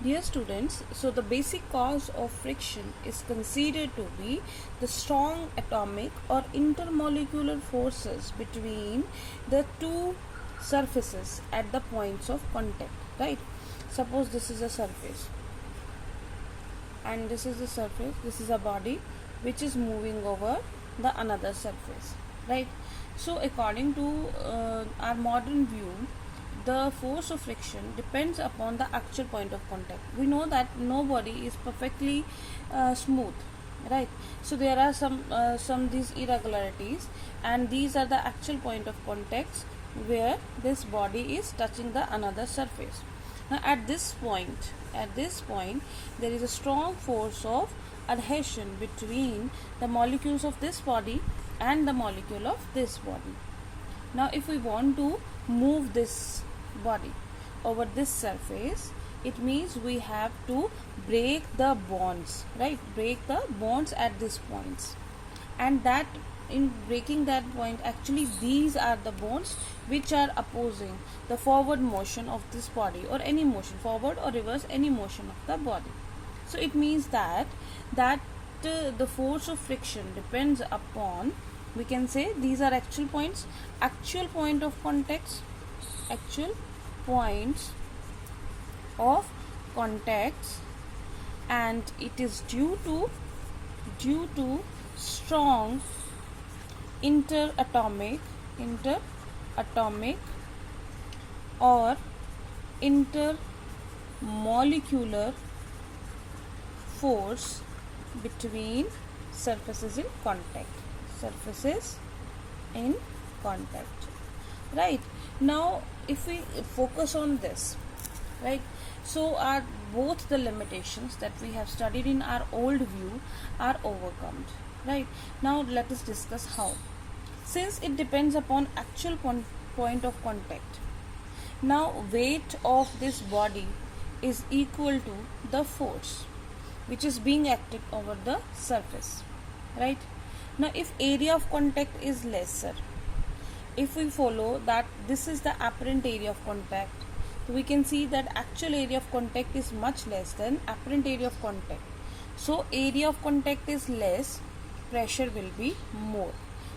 Dear students, so the basic cause of friction is considered to be the strong atomic or intermolecular forces between the two surfaces at the points of contact, right? Suppose this is a surface and this is the surface, this is a body which is moving over the another surface, right? So according to our modern view, the force of friction depends upon the actual point of contact. We know that no body is perfectly smooth, right? So there are some these irregularities, and these are the actual point of contacts where this body is touching the another surface. Now at this point there is a strong force of adhesion between the molecules of this body and the molecule of this body. Now if we want to move this body over this surface, it means we have to break the bonds, right? Break the bonds at these points, and that in breaking that point, actually these are the bonds which are opposing the forward motion of this body, or any motion, forward or reverse, any motion of the body. So it means that the force of friction depends upon, we can say these are actual points, actual point of contacts, actual points of contacts, and it is due to strong interatomic or intermolecular force between surfaces in contact, right? Now if we focus on this, right, so our both the limitations that we have studied in our old view are overcome, right? Now let us discuss how. Since it depends upon actual point of contact, now weight of this body is equal to the force which is being acted over the surface, right? Now if area of contact is lesser, if we follow that this is the apparent area of contact, we can see that actual area of contact is much less than apparent area of contact. So area of contact is less, pressure will be more.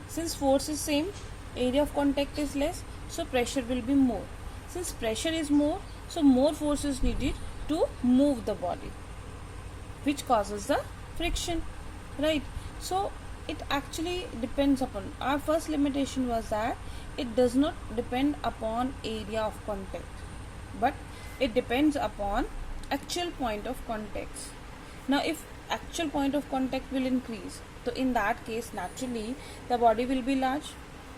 Since force is same, area of contact is less, so pressure will be more. Since pressure is more, so more force is needed to move the body, which causes the friction, right? So it actually depends upon, our first limitation was that it does not depend upon area of contact, but it depends upon actual point of contact. Now if actual point of contact will increase, so in that case naturally the body will be large,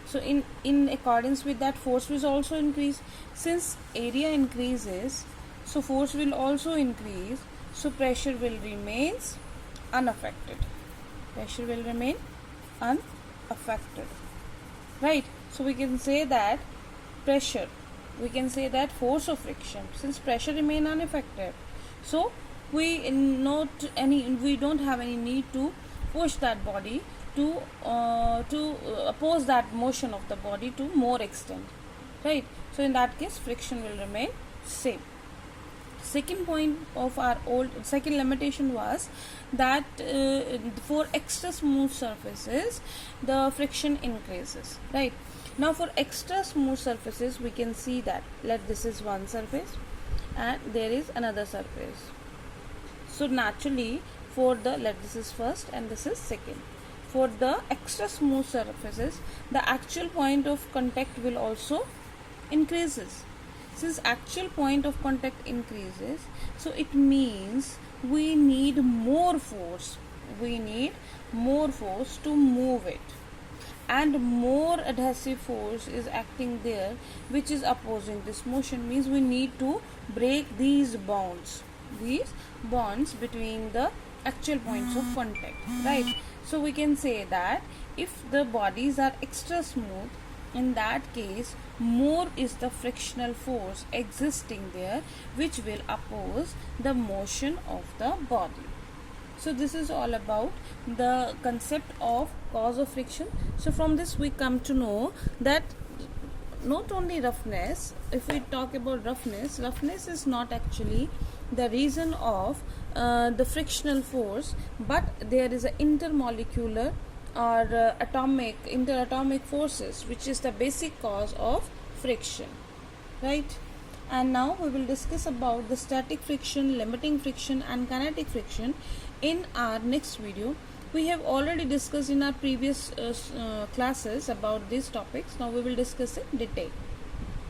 so in accordance with that, force will also increase. Since area increases, so force will also increase, so pressure will remain unaffected, right? So we can say that pressure, we can say that force of friction, since pressure remain unaffected, so we don't have any need to push that body to oppose that motion of the body to more extent, right? So in that case friction will remain same. Second point of our second limitation was that for extra smooth surfaces the friction increases, right? Now for extra smooth surfaces we can see that, this is one surface and there is another surface. So naturally for the, this is first and this is second, for the extra smooth surfaces the actual point of contact will also increases. Since actual point of contact increases, so it means we need more force to move it, and more adhesive force is acting there which is opposing this motion, means we need to break these bonds between the actual points of contact, right? So we can say that if the bodies are extra smooth, in that case more is the frictional force existing there which will oppose the motion of the body. So this is all about the concept of cause of friction. So from this we come to know that not only roughness, if we talk about roughness is not actually the reason of the frictional force, but there is an intermolecular or interatomic forces which is the basic cause of friction, right? And now we will discuss about the static friction, limiting friction and kinetic friction in our next video. We have already discussed in our previous classes about these topics. Now we will discuss in detail.